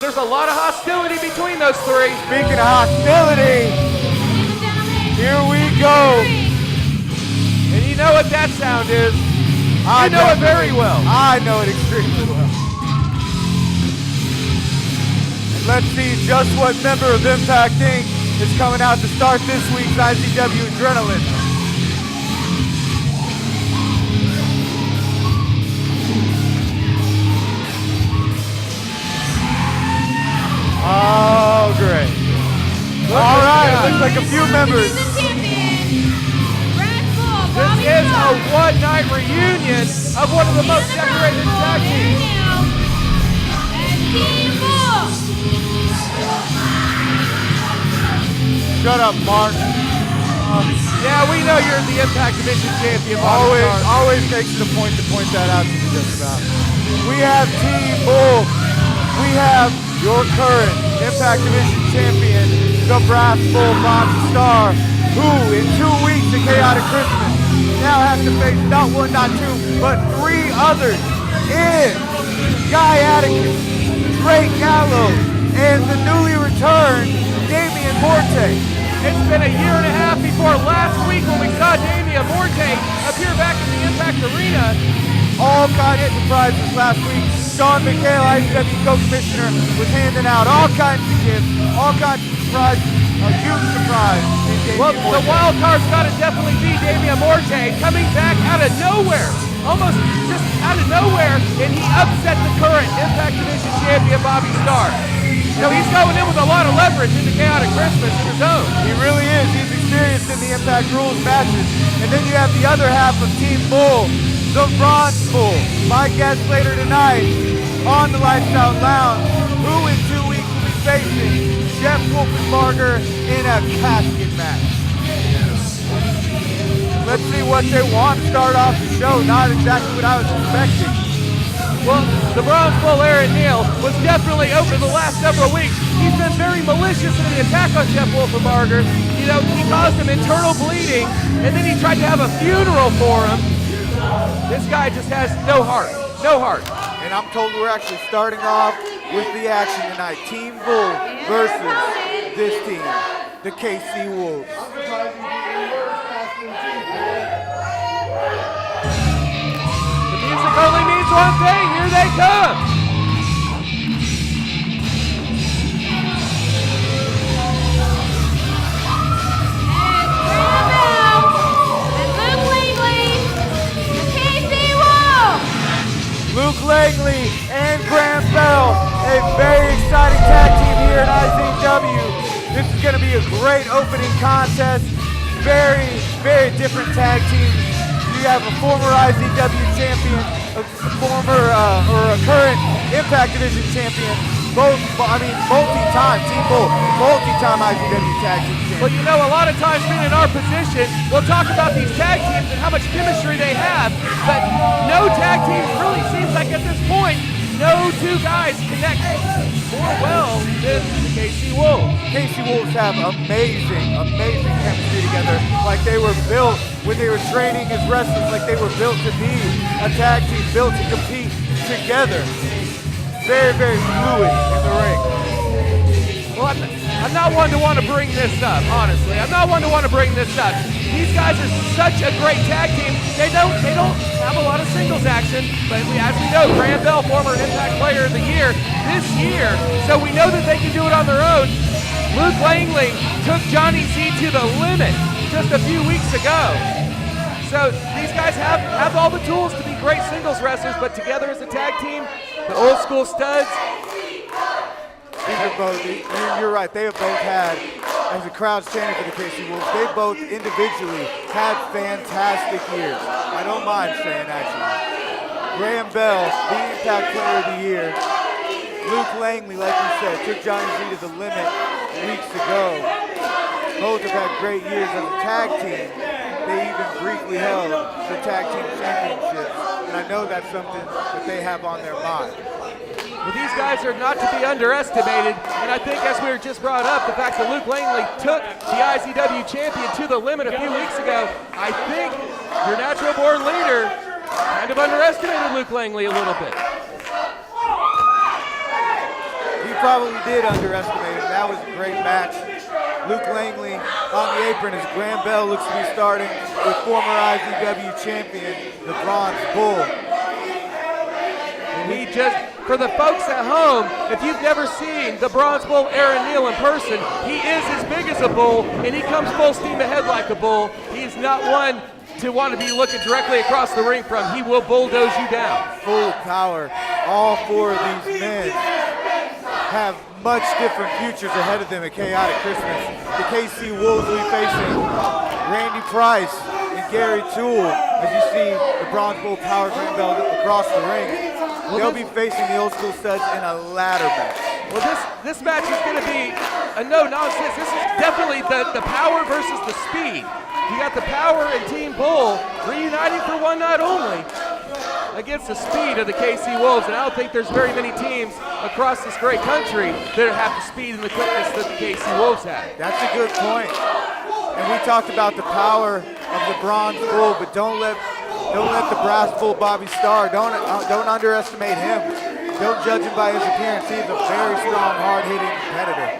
There's a lot of hostility between those three. Speaking of hostility, here we go. And you know what that sound is. You know it very well. I know it extremely well. And let's see just what member of Impact Inc. is coming out to start this week's IZW Adrenaline. Oh, great. All right, looks like a few members. This is a one-night reunion of one of the most decorated tag teams. Shut up, Mark. Yeah, we know you're the Impact Division champion. Always takes it a point to point that out to me just about. We have Team Bull. We have your current Impact Division champion, the Brass Bull Bobby Starr, who in 2 weeks of Chaotic Christmas now has to face not one, not two, but three others in Guy Atticus, Drake Gallo, and the newly returned Damian Morte. It's been a year and a half before last week when we saw Damian Morte appear back in the Impact Arena. All kinds of surprises last week. Sean McHale, IZW co-commissioner, was handing out all kinds of gifts, all kinds of surprises. A huge surprise. Well, the wild card's got to definitely be Damian Morte coming back out of nowhere, almost just out of nowhere, and he upset the current Impact Division champion Bobby Starr. So he's going in with a lot of leverage into Chaotic Christmas in his own. He really is. He's experienced in the Impact Rules matches. And then you have the other half of Team Bull, the Bronze Bull. My guest later tonight on the Lifestyle Lounge, who in 2 weeks will be facing Jeff Wolfenbarger in a casket match. Let's see what they want to start off the show. Not exactly what I was expecting. Well, the Bronze Bull Aaron Neal was definitely over the last several weeks. He's been very malicious in the attack on Jeff Wolfenbarger. You know, he caused him internal bleeding, and then he tried to have a funeral for him. This guy just has no heart, no heart. And I'm told we're actually starting off with the action tonight. Team Bull versus this team, the KC Wolves. The music only means one thing. Here they come. Luke Langley and Graham Bell, a very exciting tag team here at IZW. This is going to be a great opening contest. Very, very different tag teams. You have a former IZW champion, a former or a current Impact Division champion, multi-time Team Bull, multi-time IZW tag team champion. Well, you know, a lot of times being in our position, we'll talk about these tag teams and how much chemistry they have, but no tag team really seems like at this point, no two guys connect more well than the KC Wolves. KC Wolves have amazing chemistry together, like they were built when they were training as wrestlers, like they were built to be a tag team, built to compete together. Very, very fluid in the ring. Well, I'm not one to want to bring this up, honestly. I'm not one to want to bring this up. These guys are such a great tag team. They don't have a lot of singles action, but as we know, Graham Bell, former Impact Player of the Year this year, so we know that they can do it on their own. Luke Langley took Johnny Z to the limit just a few weeks ago. So these guys have all the tools to be great singles wrestlers, but together as a tag team, the old school studs. These are both, you're right, they have both had, as the crowd's chanting for the KC Wolves, they both individually had fantastic years. I don't mind saying actually. Graham Bell, the Impact Player of the Year. Luke Langley, like you said, took Johnny Z to the limit weeks ago. Both have had great years as a tag team. They even briefly held the tag team championships, and I know that's something that they have on their mind. Well, these guys are not to be underestimated, and I think as we were just brought up, the fact that Luke Langley took the IZW champion to the limit a few weeks ago, I think your natural born leader kind of underestimated Luke Langley a little bit. He probably did underestimate him. That was a great match. Luke Langley on the apron as Graham Bell looks to be starting with former IZW champion, the Bronze Bull. And he just, for the folks at home, if you've never seen the Bronze Bull Aaron Neal in person, he is as big as a bull, and he comes full steam ahead like a bull. He's not one to want to be looking directly across the ring from. He will bulldoze you down. Full of power. All four of these men have much different futures ahead of them at Chaotic Christmas. The KC Wolves will be facing Randy Price and Gary Toole as you see the Bronze Bull Power Graham Bell across the ring. They'll be facing the Old School Studs in a ladder match. Well, this match is going to be a no-nonsense. This is definitely the power versus the speed. You got the power and Team Bull reuniting for one night only against the speed of the KC Wolves, and I don't think there's very many teams across this great country that have the speed and the quickness that the KC Wolves have. That's a good point. And we talked about the power of the Bronze Bull, but don't let the Brass Bull Bobby Starr, don't underestimate him. Don't judge him by his appearance. He's a very strong, hard-hitting competitor.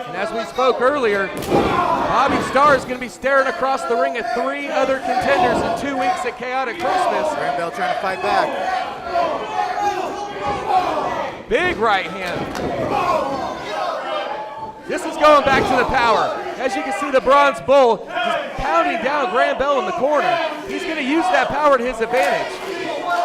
And as we spoke earlier, Bobby Starr is going to be staring across the ring at 3 other contenders in 2 weeks at Chaotic Christmas. Graham Bell trying to fight back. Big right hand. This is going back to the power. As you can see, the Bronze Bull just pounding down Graham Bell in the corner. He's going to use that power to his advantage.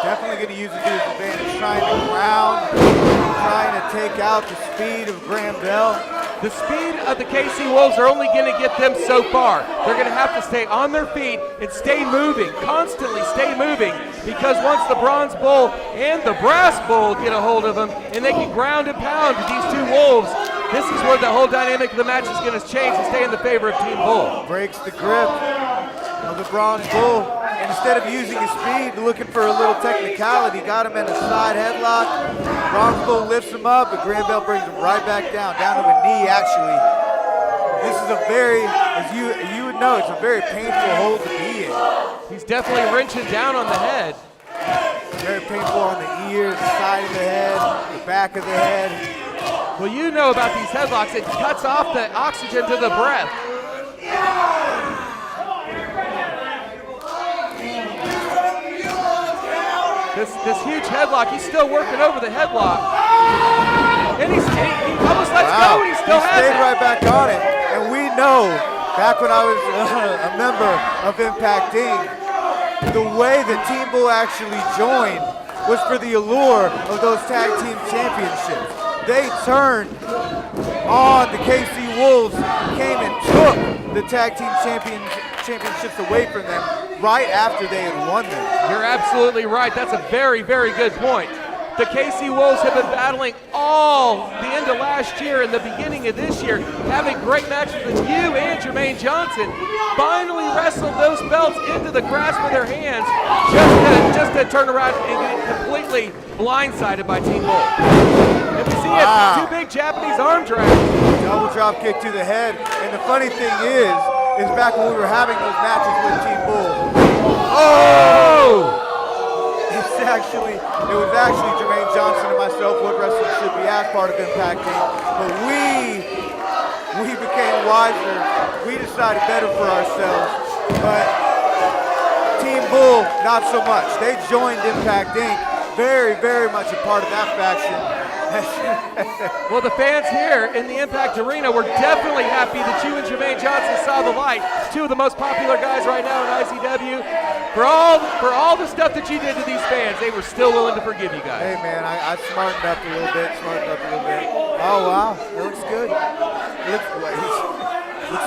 Definitely going to use it to his advantage, trying to ground, trying to take out the speed of Graham Bell. The speed of the KC Wolves are only going to get them so far. They're going to have to stay on their feet and stay moving, constantly stay moving, because once the Bronze Bull and the Brass Bull get a hold of them and they can ground and pound these 2 Wolves, this is where the whole dynamic of the match is going to change and stay in the favor of Team Bull. Breaks the grip of the Bronze Bull. And instead of using his speed, looking for a little technicality, got him in a side headlock. Bronze Bull lifts him up, but Graham Bell brings him right back down to a knee, actually. This is a very, as you would know, it's a very painful hold to be in. He's definitely wrenching down on the head. Very painful on the ears, the side of the head, the back of the head. Well, you know about these headlocks. It cuts off the oxygen to the breath. This huge headlock, he's still working over the headlock. And he almost lets go, and he still has it. Stayed right back on it. And we know, back when I was a member of Impact Inc., the way that Team Bull actually joined was for the allure of those tag team championships. They turned on the KC Wolves, came and took the tag team championships away from them right after they had won them. You're absolutely right. That's a very, very good point. The KC Wolves have been battling all the end of last year and the beginning of this year, having great matches with you and Jermaine Johnson. Finally wrestled those belts into the grasp of their hands just to turn around and get completely blindsided by Team Bull. And we see it, 2 big Japanese arm drags. Double drop kick to the head. And the funny thing is back when we were having those matches with Team Bull. Oh! It was actually Jermaine Johnson and myself, what wrestling should be as part of Impact Inc. But we became wiser. We decided better for ourselves. But Team Bull, not so much. They joined Impact Inc. Very, very much a part of that faction. Well, the fans here in the Impact Arena were definitely happy that you and Jermaine Johnson saw the light. 2 of the most popular guys right now in IZW. For all the stuff that you did to these fans, they were still willing to forgive you guys. Hey man, I smartened up a little bit, Oh wow, it looks good. Looks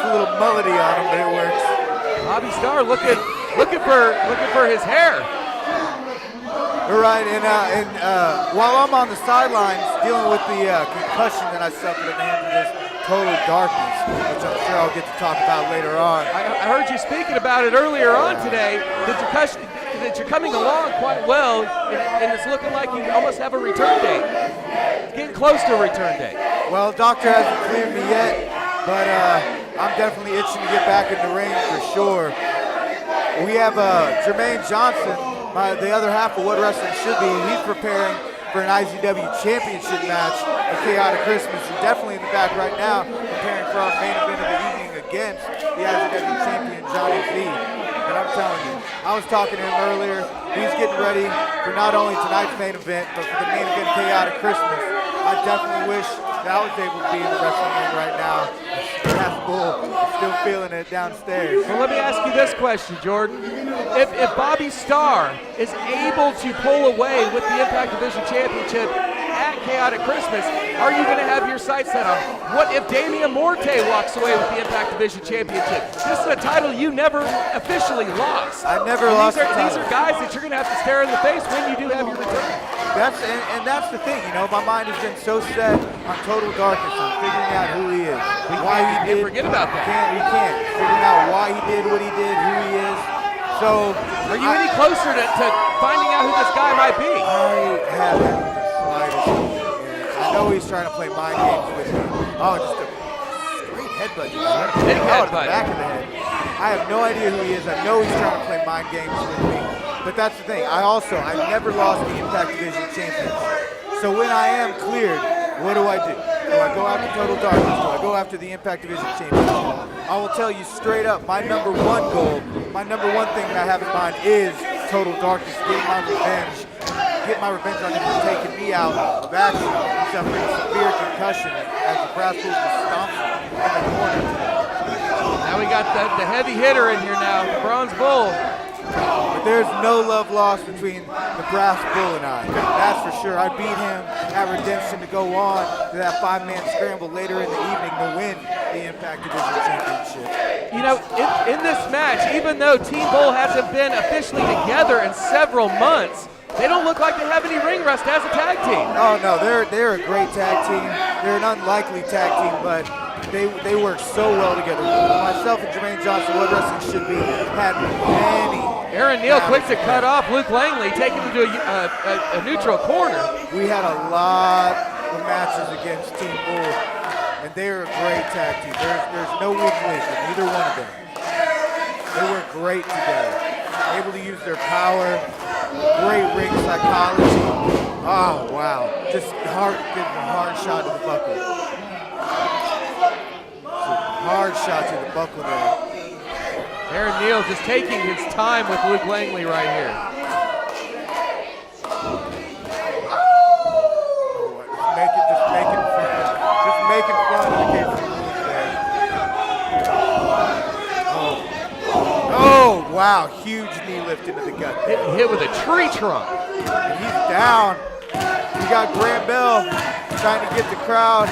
a little mullety on him, but it works. Bobby Starr looking for his hair. All right, and while I'm on the sidelines dealing with the concussion that I suffered at the hands of this total darkness, which I'm sure I'll get to talk about later on. I heard you speaking about it earlier on today, that you're coming along quite well, and it's looking like you almost have a return date. It's getting close to a return date. Well, doctor hasn't cleared me yet, but I'm definitely itching to get back in the ring for sure. We have Jermaine Johnson, the other half of what wrestling should be. He's preparing for an IZW championship match at Chaotic Christmas, and definitely in the back right now, preparing for our main event of the evening against the IZW champion, Johnny Z. And I'm telling you, I was talking to him earlier. He's getting ready for not only tonight's main event, but for the main event of Chaotic Christmas. I definitely wish that I was able to be in the wrestling ring right now. That's bull. Still feeling it downstairs. Well, let me ask you this question, Jordan. If Bobby Starr is able to pull away with the Impact Division Championship at Chaotic Christmas, are you going to have your sights set on? What if Damian Morte walks away with the Impact Division Championship? This is a title you never officially lost. I never lost the title. These are guys that you're going to have to stare in the face when you do have your return. That's the thing, you know, my mind has been so set on Total Darkness and figuring out who he is, why he did. Forget about that. We can't. Figuring out why he did what he did, who he is. So, are you any closer to finding out who this guy might be? I haven't the slightest idea. I know he's trying to play mind games with me. Oh, just a straight headbutt. Big headbutt. Back of the head. I have no idea who he is. I know he's trying to play mind games with me. But that's the thing. I never lost the Impact Division Championship. So when I am cleared, what do? Do I go after Total Darkness? Do I go after the Impact Division Championship? I will tell you straight up, my number one goal, my number one thing that I have in mind is Total Darkness, getting my revenge. Get my revenge on him for taking me out of action. He's suffering a severe concussion as the brass bulls were stomping in the corner. Now we got the heavy hitter in here now, the Bronze Bull. But there's no love lost between the Brass Bull and I. That's for sure. I beat him at Redemption to go on to that 5-man scramble later in the evening to win the Impact Division Championship. You know, in this match, even though Team Bull hasn't been officially together in several months, they don't look like they have any ring rust as a tag team. Oh no, they're a great tag team. They're an unlikely tag team, but they work so well together. Myself and Jermaine Johnson, what wrestling should be, had many. Aaron Neal quick to cut off Luke Langley, taking him to a neutral corner. We had a lot of matches against Team Bull, and they're a great tag team. There's no weak link in either one of them. They work great together. Able to use their power, great ring psychology. Oh wow, just getting a hard shot to the buckle. Hard shot to the buckle there. Aaron Neal just taking his time with Luke Langley right here. Just making fun of the kids there. Oh, wow, huge knee lift into the gut. Hit with a tree trunk. And he's down. We got Graham Bell trying to get the crowd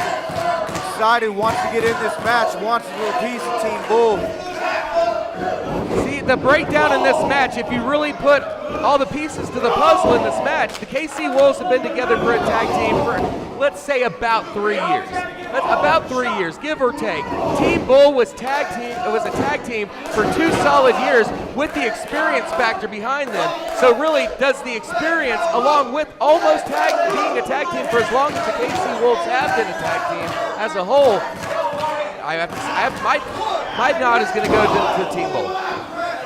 excited, wants to get in this match, wants a little piece of Team Bull. See, the breakdown in this match, if you really put all the pieces to the puzzle in this match, the KC Wolves have been together for a tag team for, let's say, about 3 years. About 3 years, give or take. Team Bull was a tag team for 2 solid years with the experience factor behind them. So really, does the experience, along with almost being a tag team for as long as the KC Wolves have been a tag team as a whole, my nod is going to go to Team Bull.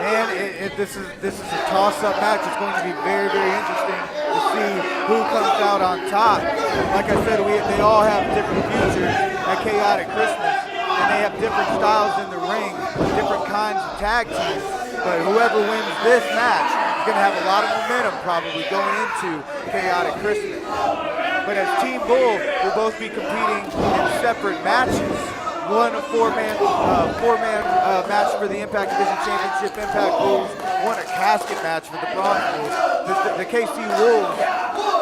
And this is a toss-up match. It's going to be very, very interesting to see who comes out on top. Like I said, they all have different futures at Chaotic Christmas, and they have different styles in the ring, different kinds of tag teams. But whoever wins this match is going to have a lot of momentum probably going into Chaotic Christmas. But as Team Bull will both be competing in separate matches. One a four-man match for the Impact Division Championship, Impact Bulls. One a casket match for the Bronze Bulls. The KC Wolves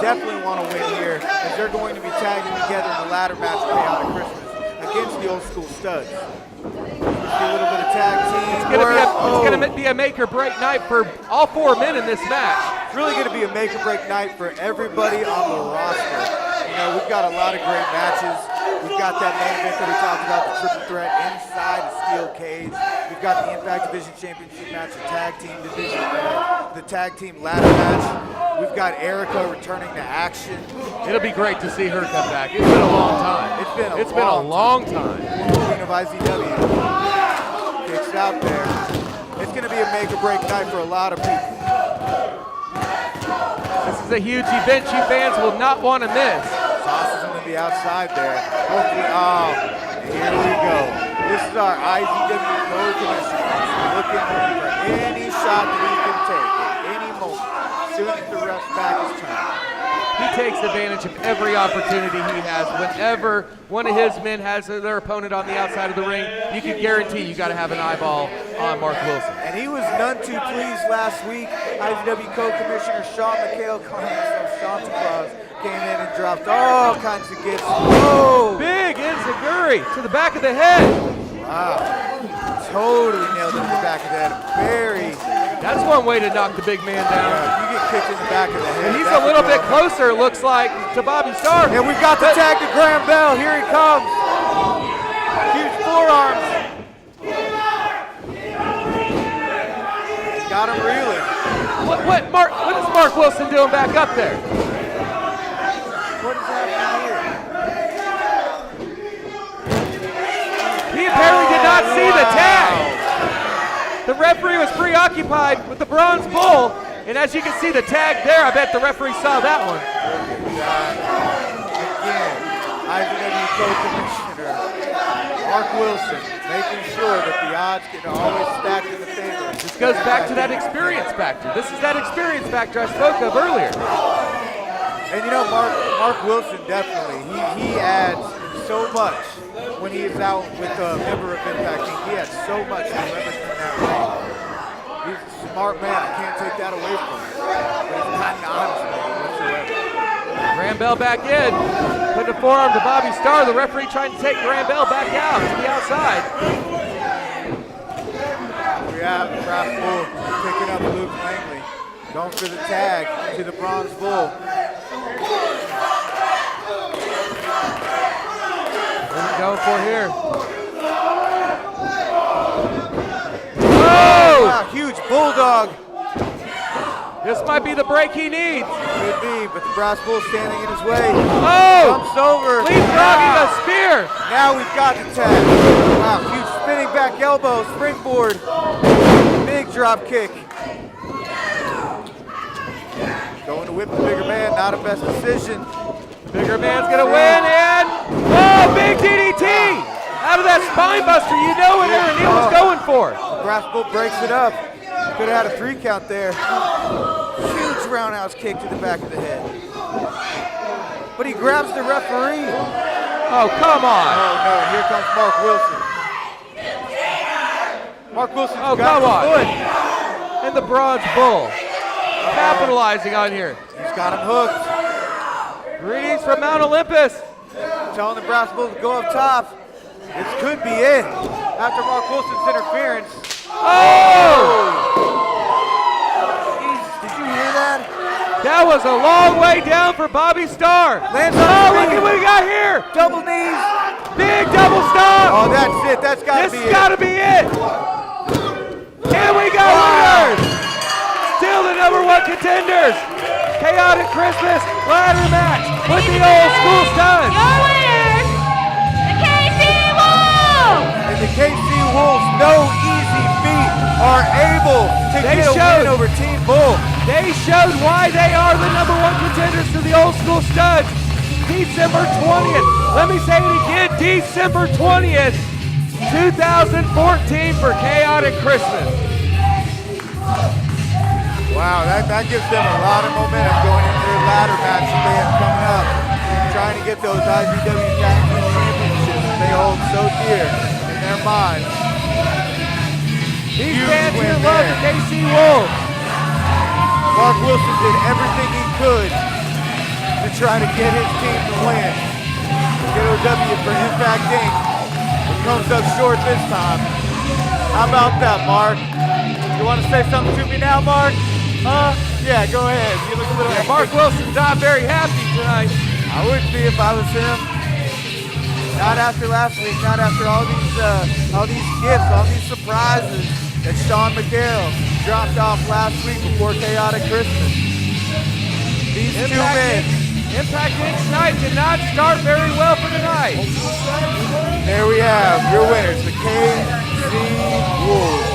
definitely want to win here, as they're going to be tagging together in the ladder match of Chaotic Christmas against the Old School Studs. See a little bit of tag team. It's going to be a make or break night for all 4 men in this match. It's really going to be a make or break night for everybody on the roster. You know, we've got a lot of great matches. We've got that main event that we talked about, the triple threat inside the steel cage. We've got the Impact Division Championship match, the tag team division, the tag team ladder match. We've got Erica returning to action. It'll be great to see her come back. It's been a long time. It's been a long time. Queen of IZW. Kicks out there. It's going to be a make or break night for a lot of people. This is a huge event you fans will not want to miss. Sauce is on the outside there. Hopefully, oh, here we go. This is our IZW co-commissioner looking for any shot that he can take at any moment. Soon as the ref's back his turn. He takes advantage of every opportunity he has. Whenever one of his men has their opponent on the outside of the ring, you can guarantee you got to have an eyeball on Mark Wilson. And he was none too pleased last week. IZW co-commissioner Sean Santa Claus came in and dropped all kinds of gifts. Oh! Big enziguri to the back of the head. Wow. Totally nailed it in the back of the head. Very. That's one way to knock the big man down. You get kicked in the back of the head. And he's a little bit closer, looks like, to Bobby Starr. And we've got the tag to Graham Bell. Here he comes. Huge forearms. Got him reeling. What is Mark Wilson doing back up there? What is happening here? He apparently did not see the tag. The referee was preoccupied with the bronze bull, and as you can see the tag there, I bet the referee saw that one. Again, IZW co-commissioner Mark Wilson making sure that the odds get always stacked in the favor. This goes back to that experience factor. This is that experience factor I spoke of earlier. And you know, Mark Wilson definitely, he adds so much when he is out with a member of Impact Inc. He adds so much to leverage in that ring. He's a smart man. I can't take that away from him. But he's not an honest man whatsoever. Graham Bell back in, putting a forearm to Bobby Starr. The referee trying to take Graham Bell back out to the outside. We have the brass bull picking up Luke Langley. Going for the tag to the bronze bull. What are we going for here? Oh! Wow, huge bulldog. This might be the break he needs. Could be, but the brass bull standing in his way. Oh! Jumps over. Leapfrogging a spear. Now we've got the tag. Wow, huge spinning back elbow, springboard. Big drop kick. Going to whip the bigger man, not a best decision. Bigger man's gonna win, and oh, big DDT! Out of that spine buster, you know what Aaron Neal was going for. Brass bull breaks it up. Could have had a 3 count there. Huge roundhouse kick to the back of the head. But he grabs the referee. Oh, come on. Oh no, here comes Mark Wilson. Mark Wilson's Oh, got come the on. foot. And the bronze bull. Capitalizing on here. He's got him hooked. Greetings from Mount Olympus. Telling the brass bull to go up top. This could be it. After Mark Wilson's interference. Oh! Jesus, did you hear that? That was a long way down for Bobby Starr. Lands on Oh, his look knee. at what we got here. Double knees. Big double stop. Oh, that's it. That's got to This be has it. got to be it. And we got winners. Still the #1 contenders. Chaotic Christmas ladder match with the old school studs. Your winners, the KC Wolves! And the KC Wolves, no easy feat, are able to They get a showed. win over Team Bull. They showed why they are the #1 contenders to the old school studs. December 20th. Let me say it again. December 20th, 2014 for Chaotic Christmas. Wow, that gives them a lot of momentum going into their ladder match that they have coming up. Trying to get those IZW Tag Team Championships that they hold so dear in their minds. These Huge fans win here love the there. KC Wolves. Mark Wilson did everything he could to try to get his team to win. Get a W for Impact Inc. It comes up short this time. How about that, Mark? You want to say something to me now, Mark? Yeah, go ahead. You look a little. Yeah, Mark Wilson's not very happy tonight. I would be if I was him. Not after last week. Not after all these gifts, all these surprises that Sean McGarrell dropped off last week before Chaotic Christmas. These two men. Impact Inc. night did not start very well for tonight. There we have your winners, the KC Wolves.